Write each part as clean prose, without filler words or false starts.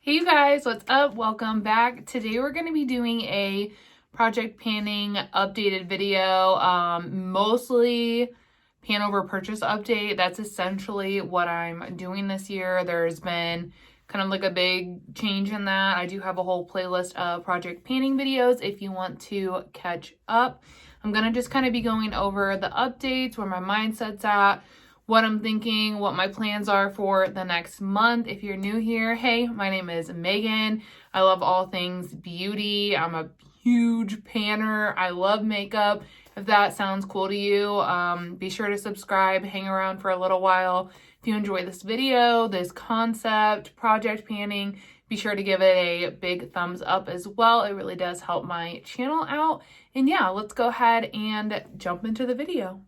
Hey you guys, what's up? Welcome back. Today we're going to be doing a project panning updated video, mostly pan over purchase update. That's essentially what I'm doing this year. There's been kind of like a big change in that. I do have a whole playlist of project panning videos if you want to catch up. I'm going to just kind of be going over the updates, where my mindset's at, what I'm thinking, what my plans are for the next month. If you're new here, hey, my name is Megan. I love all things beauty. I'm a huge panner. I love makeup. If that sounds cool to you, be sure to subscribe, hang around for a little while. If you enjoy this video, this concept, project panning, be sure to give it a big thumbs up as well. It really does help my channel out. And yeah, let's go ahead and jump into the video.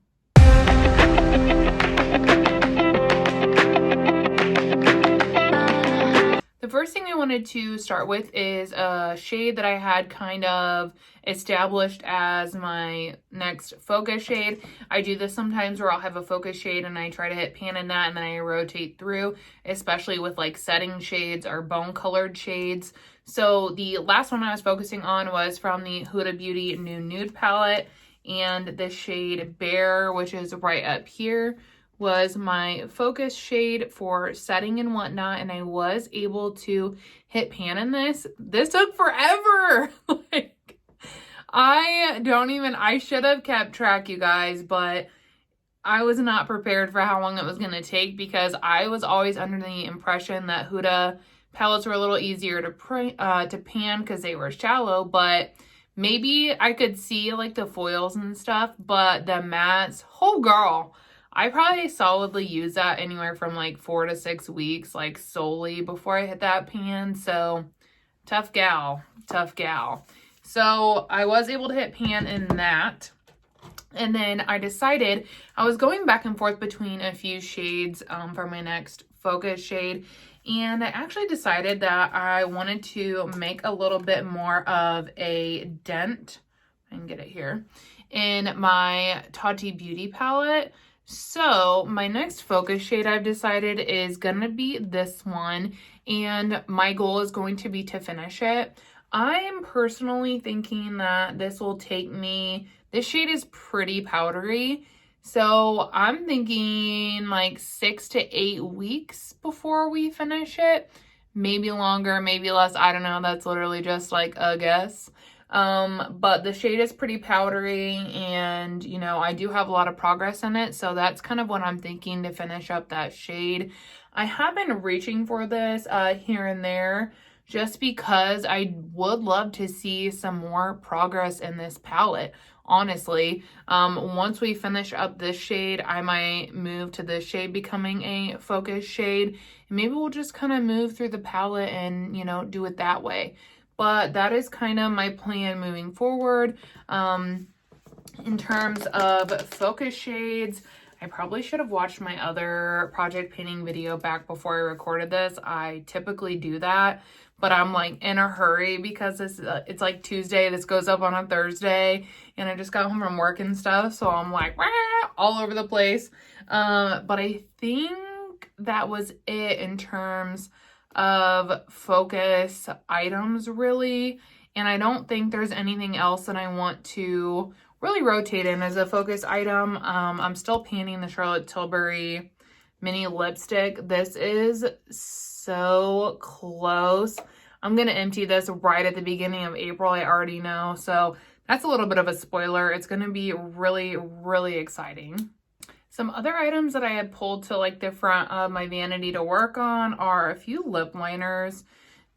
The first thing I wanted to start with is a shade that I had kind of established as my next focus shade. I do this sometimes where I'll have a focus shade and I try to hit pan in that and then I rotate through, especially with like setting shades or bone colored shades. So the last one I was focusing on was from the Huda Beauty New Nude palette, and the shade Bear, which is right up here, was my focus shade for setting and whatnot, and I was able to hit pan in this. This took forever. I should have kept track, you guys, but I was not prepared for how long it was going to take, because I was always under the impression that Huda palettes were a little easier to pan because they were shallow, but maybe I could see like the foils and stuff, but the mattes, oh girl, I probably solidly use that anywhere from like 4 to 6 weeks, like solely before I hit that pan. So tough gal. So I was able to hit pan in that. And then I decided I was going back and forth between a few shades for my next focus shade. And I actually decided that I wanted to make a little bit more of a dent, I can get it here, in my Tarte Beauty palette. So my next focus shade I've decided is going to be this one, and my goal is going to be to finish it. I'm personally thinking that this will take me, this shade is pretty powdery, so I'm thinking like 6 to 8 weeks before we finish it. Maybe longer, maybe less, I don't know. That's literally just like a guess. But the shade is pretty powdery, and you know, I do have a lot of progress in it, so that's kind of what I'm thinking to finish up that shade. I have been reaching for this here and there, just because I would love to see some more progress in this palette. Honestly, once we finish up this shade, I might move to this shade becoming a focus shade. Maybe we'll just kind of move through the palette and, you know, do it that way. But that is kind of my plan moving forward. In terms of focus shades, I probably should have watched my other project painting video back before I recorded this. I typically do that, but I'm like in a hurry because it's like Tuesday. This goes up on a Thursday, and I just got home from work and stuff, so I'm like all over the place. But I think that was it in terms of focus items, really. And I don't think there's anything else that I want to really rotate in as a focus item. I'm still panning the Charlotte Tilbury mini lipstick. This is so close. I'm gonna empty this right at the beginning of April, I already know, so that's a little bit of a spoiler. It's gonna be really, really exciting. Some other items that I had pulled to like the front of my vanity to work on are a few lip liners.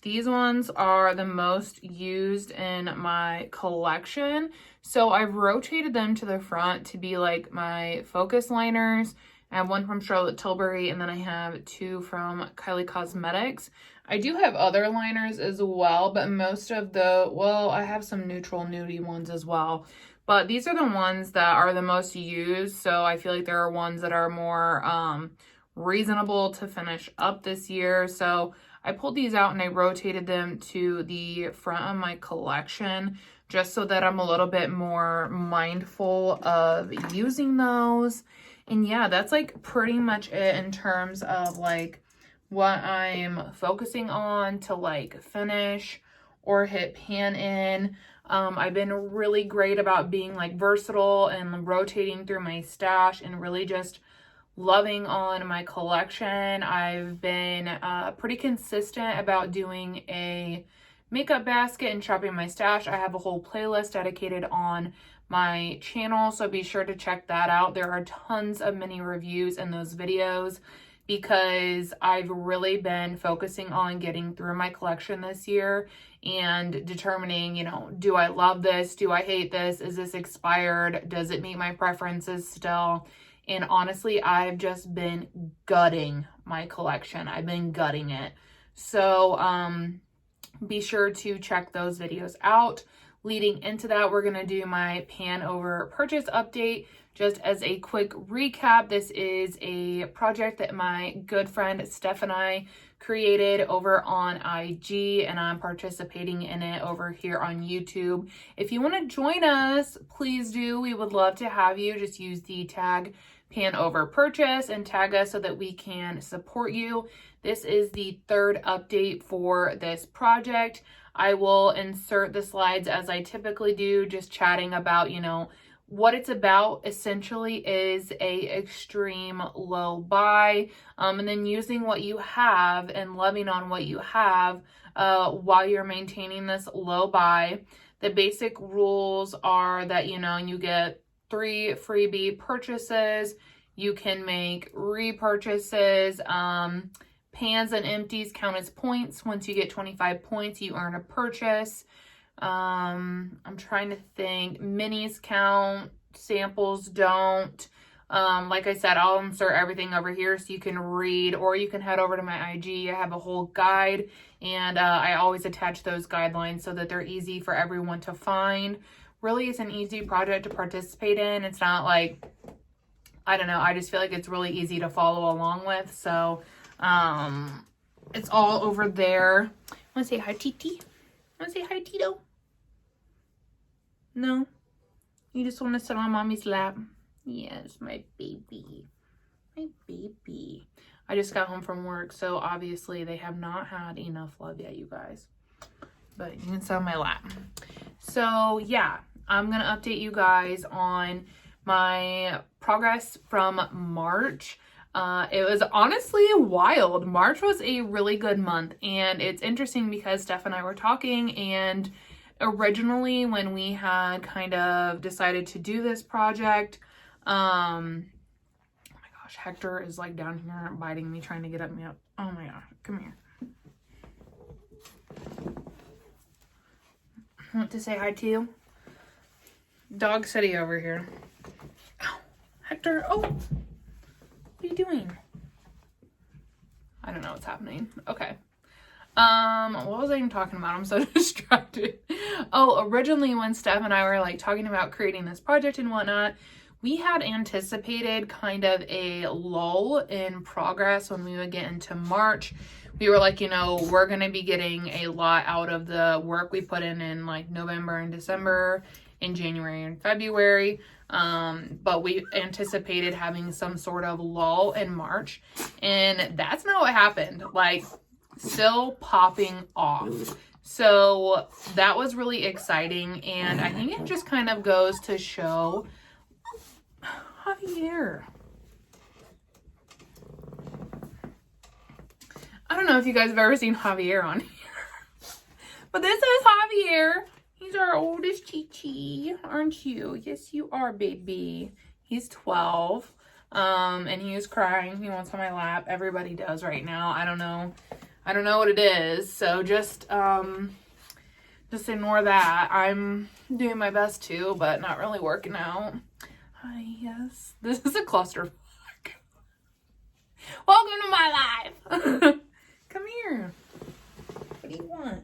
These ones are the most used in my collection, so I've rotated them to the front to be like my focus liners. I have one from Charlotte Tilbury, and then I have 2 from Kylie Cosmetics. I do have other liners as well, but most of I have some neutral nudie ones as well. But these are the ones that are the most used, so I feel like there are ones that are more reasonable to finish up this year. So I pulled these out and I rotated them to the front of my collection, just so that I'm a little bit more mindful of using those. And yeah, that's like pretty much it in terms of like what I'm focusing on to like finish or hit pan in. I've been really great about being like versatile and rotating through my stash and really just loving on my collection. I've been pretty consistent about doing a makeup basket and shopping my stash. I have a whole playlist dedicated on my channel, so be sure to check that out. There are tons of mini reviews in those videos because I've really been focusing on getting through my collection this year and determining, you know, do I love this? Do I hate this? Is this expired? Does it meet my preferences still? And honestly, I've just been gutting my collection. I've been gutting it. So be sure to check those videos out. Leading into that, we're going to do my pan over purchase update. Just as a quick recap, this is a project that my good friend Steph and I created over on IG, and I'm participating in it over here on YouTube. If you want to join us, please do. We would love to have you. Just use the tag pan over purchase and tag us so that we can support you. This is the third update for this project. I will insert the slides as I typically do, just chatting about, you know, what it's about essentially is a extreme low buy, and then using what you have and loving on what you have while you're maintaining this low buy. The basic rules are that, you know, you get 3 freebie purchases. You can make repurchases. Pans and empties count as points. Once you get 25 points, you earn a purchase. I'm trying to think. Minis count, samples don't. Like I said, I'll insert everything over here so you can read, or you can head over to my IG. I have a whole guide, and I always attach those guidelines so that they're easy for everyone to find. Really, it's an easy project to participate in. It's not like, I don't know, I just feel like it's really easy to follow along with. So it's all over there. Want to say hi, Titi? Want to say hi, Tito? No? You just want to sit on mommy's lap? Yes, my baby. My baby. I just got home from work, so obviously they have not had enough love yet, you guys. But you can sit on my lap. So, yeah, I'm going to update you guys on my progress from March. It was honestly wild. March was a really good month, and it's interesting because Steph and I were talking, and originally when we had kind of decided to do this project, oh my gosh, Hector is like down here biting me, trying to get me up. Oh my gosh, come here. Want to say hi to you? Dog City over here. Ow, Hector, oh. What are you doing? I don't know what's happening. Okay. What was I even talking about? I'm so distracted. Oh, originally when Steph and I were like talking about creating this project and whatnot, we had anticipated kind of a lull in progress when we would get into March. We were like, you know, we're going to be getting a lot out of the work we put in like November and December, in January and February. But we anticipated having some sort of lull in March, and that's not what happened. Like, still popping off. So that was really exciting, and I think it just kind of goes to show Javier. I don't know if you guys have ever seen Javier on here, but this is Javier. He's our oldest Chi-Chi, aren't you? Yes, you are, baby. He's 12, and he is crying. He wants on my lap. Everybody does right now. I don't know what it is. So just ignore that. I'm doing my best too, but not really working out. Hi, yes. This is a clusterfuck. Welcome to my life. Come here. What do you want?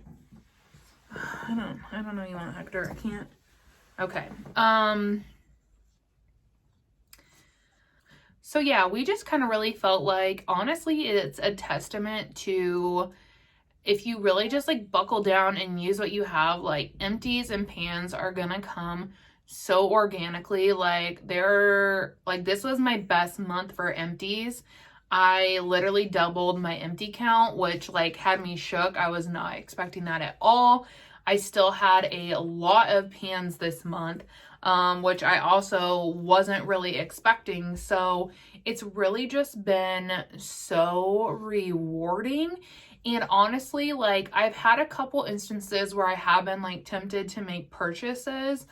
I don't know you want, Hector. I can't. Okay. So yeah, we just kind of really felt like, honestly, it's a testament to, if you really just like buckle down and use what you have, like empties and pans are gonna come so organically. Like this was my best month for empties. I literally doubled my empty count, which like had me shook. I was not expecting that at all. I still had a lot of pans this month, which I also wasn't really expecting. So it's really just been so rewarding. And honestly, like I've had a couple instances where I have been like tempted to make purchases,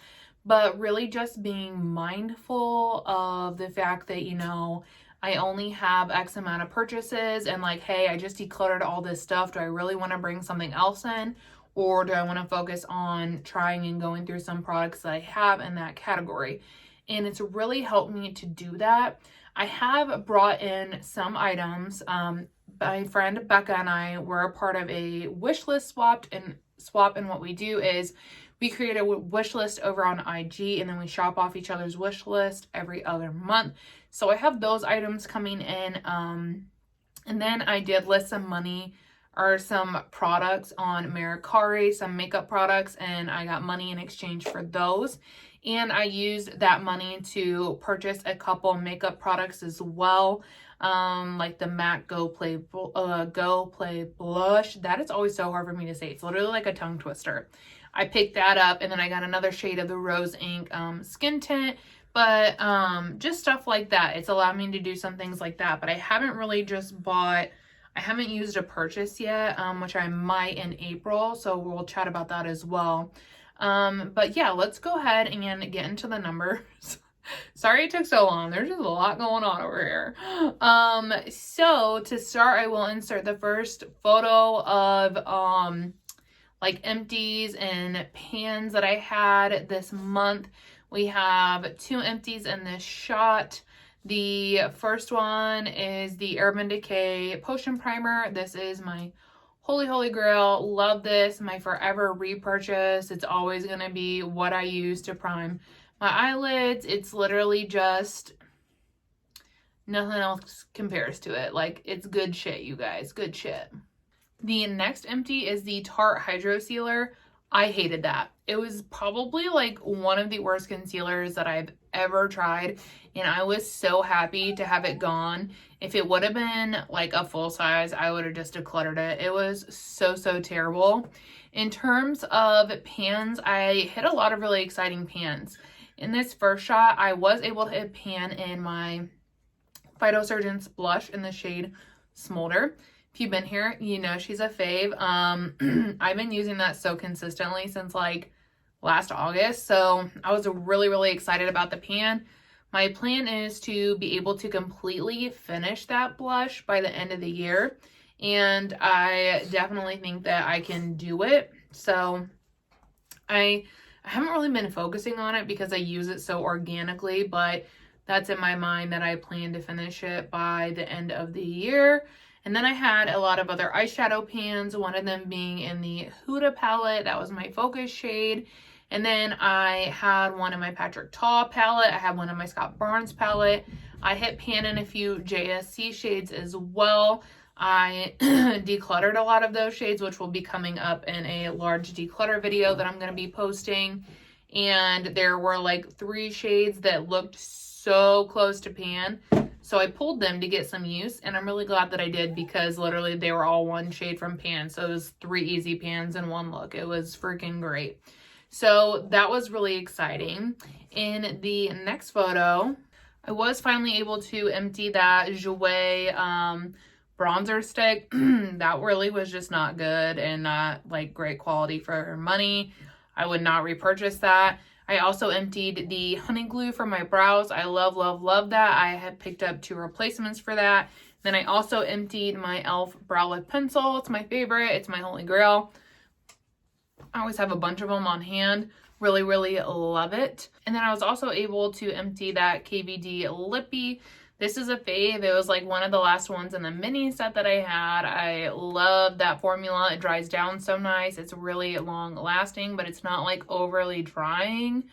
but really just being mindful of the fact that, you know, I only have X amount of purchases and like, hey, I just decluttered all this stuff. Do I really want to bring something else in? Or do I want to focus on trying and going through some products that I have in that category? And it's really helped me to do that. I have brought in some items. My friend Becca and I were a part of a wish list swap, and what we do is we create a wish list over on IG, and then we shop off each other's wish list every other month. So I have those items coming in. And then I did list some money or some products on Mercari, some makeup products, and I got money in exchange for those. And I used that money to purchase a couple makeup products as well. Like the MAC Go Play Blush. That is always so hard for me to say. It's literally like a tongue twister. I picked that up, and then I got another shade of the Rose Ink Skin Tint. But just stuff like that. It's allowed me to do some things like that. But I haven't really just bought, I haven't used a purchase yet, which I might in April. So we'll chat about that as well. But yeah, let's go ahead and get into the numbers. Sorry it took so long. There's just a lot going on over here. So to start, I will insert the first photo of like empties and pans that I had this month. We have 2 empties in this shot. The first one is the Urban Decay Potion Primer. This is my holy grail. Love this. My forever repurchase. It's always going to be what I use to prime my eyelids. It's literally just nothing else compares to it. Like, it's good shit, you guys. Good shit. The next empty is the Tarte Hydro Sealer. I hated that. It was probably like one of the worst concealers that I've ever tried, and I was so happy to have it gone. If it would have been like a full size, I would have just decluttered it. It was so terrible. In terms of pans, I hit a lot of really exciting pans. In this first shot, I was able to hit pan in my Phytosurgence blush in the shade Smolder. If you've been here, you know she's a fave. I've been using that so consistently since like last August. So I was really excited about the pan. My plan is to be able to completely finish that blush by the end of the year. And I definitely think that I can do it. So I haven't really been focusing on it because I use it so organically, but that's in my mind that I plan to finish it by the end of the year. And then I had a lot of other eyeshadow pans, one of them being in the Huda palette. That was my focus shade. And then I had one in my Patrick Ta palette. I had one in my Scott Barnes palette. I hit pan in a few JSC shades as well. I decluttered a lot of those shades, which will be coming up in a large declutter video that I'm going to be posting. And there were like 3 shades that looked so close to pan. So I pulled them to get some use, and I'm really glad that I did because literally they were all one shade from pan. So it was 3 easy pans in one look. It was freaking great. So that was really exciting. In the next photo, I was finally able to empty that Jouer bronzer stick. That really was just not good and not like great quality for money. I would not repurchase that. I also emptied the honey glue for my brows. I love that. I had picked up 2 replacements for that. Then I also emptied my e.l.f. Bralette Pencil. It's my favorite. It's my holy grail. I always have a bunch of them on hand. Really love it. And then I was also able to empty that KVD Lippy. This is a fave. It was like one of the last ones in the mini set that I had. I love that formula. It dries down so nice. It's really long lasting, but it's not like overly drying.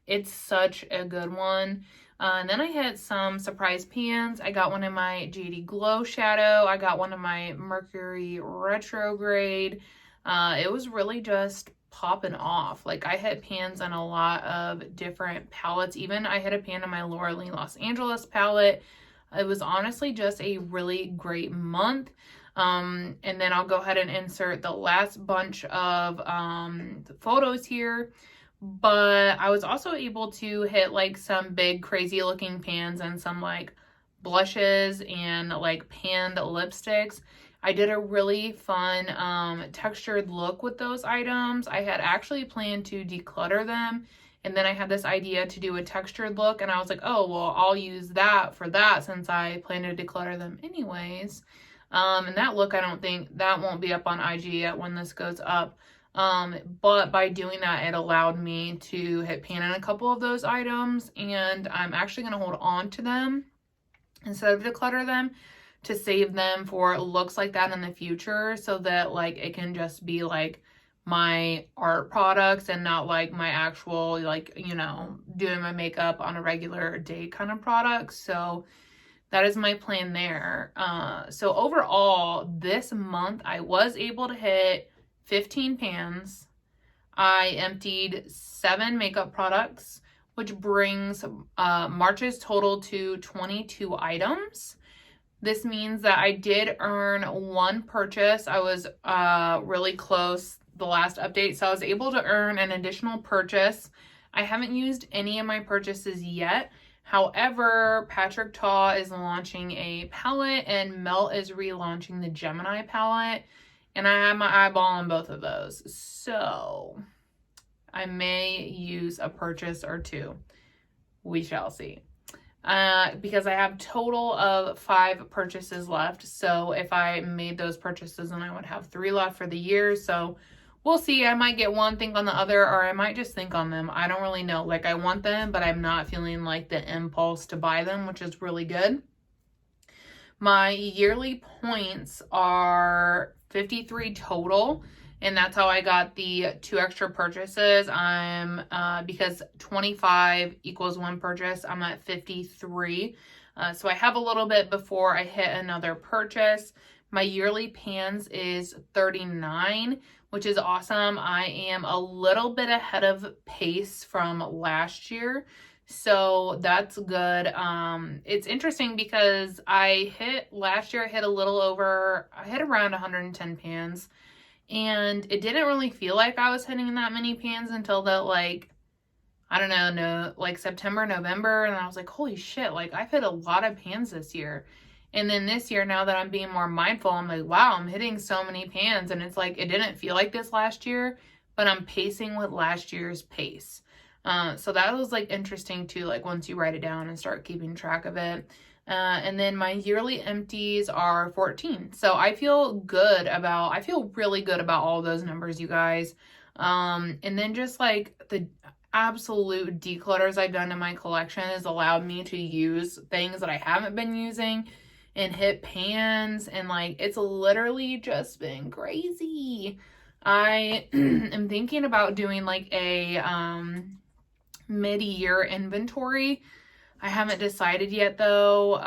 It's such a good one. And then I had some surprise pans. I got one in my JD Glow Shadow. I got one in my Mercury Retrograde. It was really just popping off. Like I hit pans on a lot of different palettes. Even I hit a pan in my Laura Lee Los Angeles palette. It was honestly just a really great month. And then I'll go ahead and insert the last bunch of photos here. But I was also able to hit like some big crazy looking pans and some like blushes and like panned lipsticks. I did a really fun textured look with those items. I had actually planned to declutter them, and then I had this idea to do a textured look, and I was like, oh, well, I'll use that for that since I plan to declutter them anyways. And that look, I don't think, that won't be up on IG yet when this goes up. But by doing that, it allowed me to hit pan in a couple of those items, and I'm actually going to hold on to them instead of declutter them to save them for looks like that in the future, so that like it can just be like my art products and not like my actual, like, you know, doing my makeup on a regular day kind of products. So that is my plan there. So overall, this month I was able to hit 15 pans. I emptied 7 makeup products, which brings March's total to 22 items. This means that I did earn 1 purchase. I was really close the last update, so I was able to earn an additional purchase. I haven't used any of my purchases yet. However, Patrick Ta is launching a palette and Melt is relaunching the Gemini palette, and I have my eyeball on both of those. So I may use a purchase or 2. We shall see. Because I have total of 5 purchases left. So if I made those purchases, then I would have 3 left for the year. So we'll see. I might get one, think on the other, or I might just think on them. I don't really know. Like, I want them, but I'm not feeling like the impulse to buy them, which is really good. My yearly points are 53 total. And that's how I got the 2 extra purchases. Because 25 equals 1 purchase, I'm at 53. So I have a little bit before I hit another purchase. My yearly pans is 39, which is awesome. I am a little bit ahead of pace from last year, so that's good. It's interesting because last year I hit around 110 pans. And it didn't really feel like I was hitting that many pans until that, like, I don't know, like September, November. And I was like, holy shit, like I've hit a lot of pans this year. And then this year, now that I'm being more mindful, I'm like, wow, I'm hitting so many pans. And it's like, it didn't feel like this last year, but I'm pacing with last year's pace. So that was like interesting too, like once you write it down and start keeping track of it. And then my yearly empties are 14. So I feel really good about all those numbers, you guys. And then just like the absolute declutters I've done in my collection has allowed me to use things that I haven't been using and hit pans, and like it's literally just been crazy. I am thinking about doing like a mid-year inventory. I haven't decided yet though,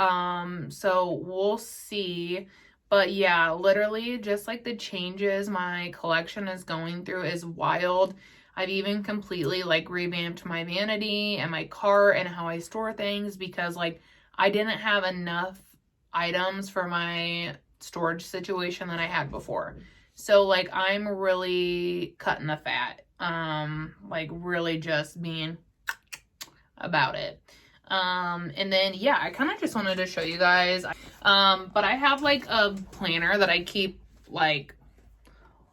so we'll see. But yeah, literally just like the changes my collection is going through is wild. I've even completely like revamped my vanity and my cart and how I store things, because like I didn't have enough items for my storage situation that I had before. So like I'm really cutting the fat, like really just being about it. And then yeah, I kind of just wanted to show you guys, but I have like a planner that I keep like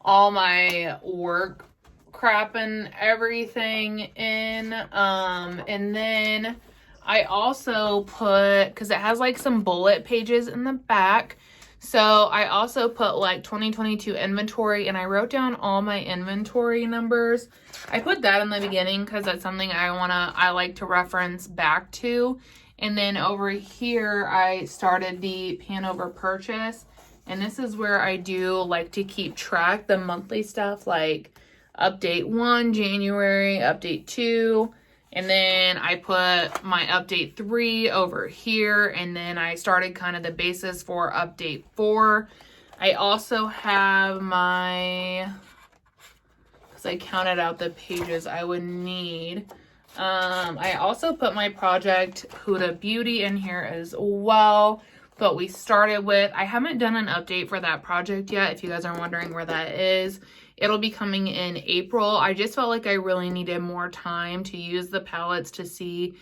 all my work crap and everything in, and then I also put, because it has like some bullet pages in the back, so I also put like 2022 inventory, and I wrote down all my inventory numbers. I put that in the beginning because that's something I like to reference back to. And then over here, I started the pan over purchase. And this is where I do like to keep track the monthly stuff, like update 1, January, update 2. And then I put my update 3 over here. And then I started kind of the basis for update 4. I also have my, because I counted out the pages I would need. I also put my project Huda Beauty in here as well. But we started with, I haven't done an update for that project yet. If you guys are wondering where that is, it'll be coming in April. I just felt like I really needed more time to use the palettes to see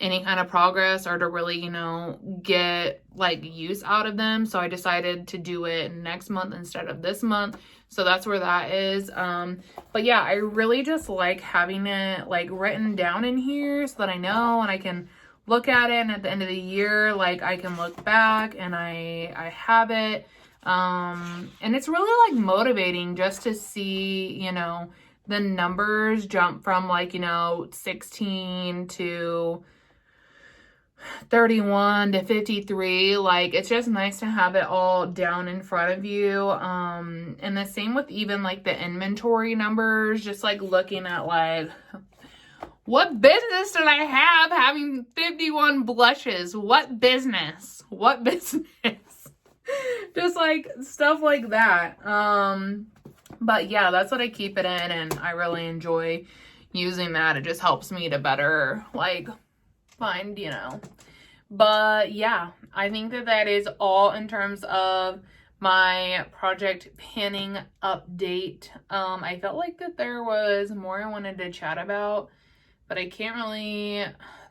any kind of progress or to really, you know, get like use out of them. So I decided to do it next month instead of this month. So that's where that is. But yeah, I really just like having it like written down in here so that I know and I can look at it, and at the end of the year, like I can look back and I have it. And it's really like motivating just to see, you know, the numbers jump from like, you know, 16 to 31 to 53. Like, it's just nice to have it all down in front of you. And the same with even like the inventory numbers, just like looking at like, what business did I have having 51 blushes? What business? What business? Just like stuff like that. But yeah, that's what I keep it in, and I really enjoy using that. It just helps me to better like find, you know. But yeah, I think that that is all in terms of my project panning update. I felt like that there was more I wanted to chat about, but I can't really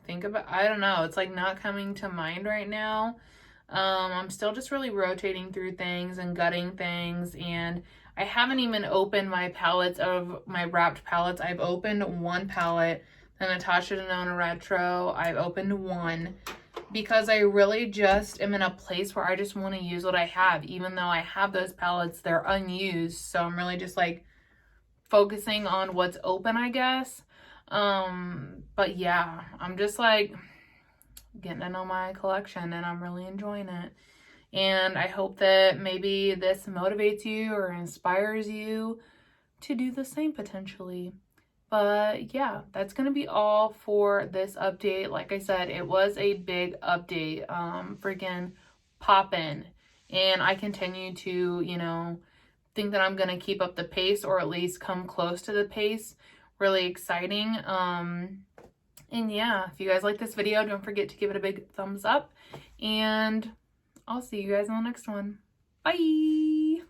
think about, I don't know, it's like not coming to mind right now. I'm still just really rotating through things and gutting things, and I haven't even opened my palettes of my wrapped palettes. I've opened one palette, the Natasha Denona Retro. I've opened one because I really just am in a place where I just want to use what I have. Even though I have those palettes, they're unused, so I'm really just like focusing on what's open, I guess. But yeah, I'm just like getting to know my collection, and I'm really enjoying it. And I hope that maybe this motivates you or inspires you to do the same potentially. But yeah, that's going to be all for this update. Like I said, it was a big update. Freaking poppin'. And I continue to, you know, think that I'm going to keep up the pace, or at least come close to the pace. Really exciting. And yeah, if you guys like this video, don't forget to give it a big thumbs up, and I'll see you guys in the next one. Bye!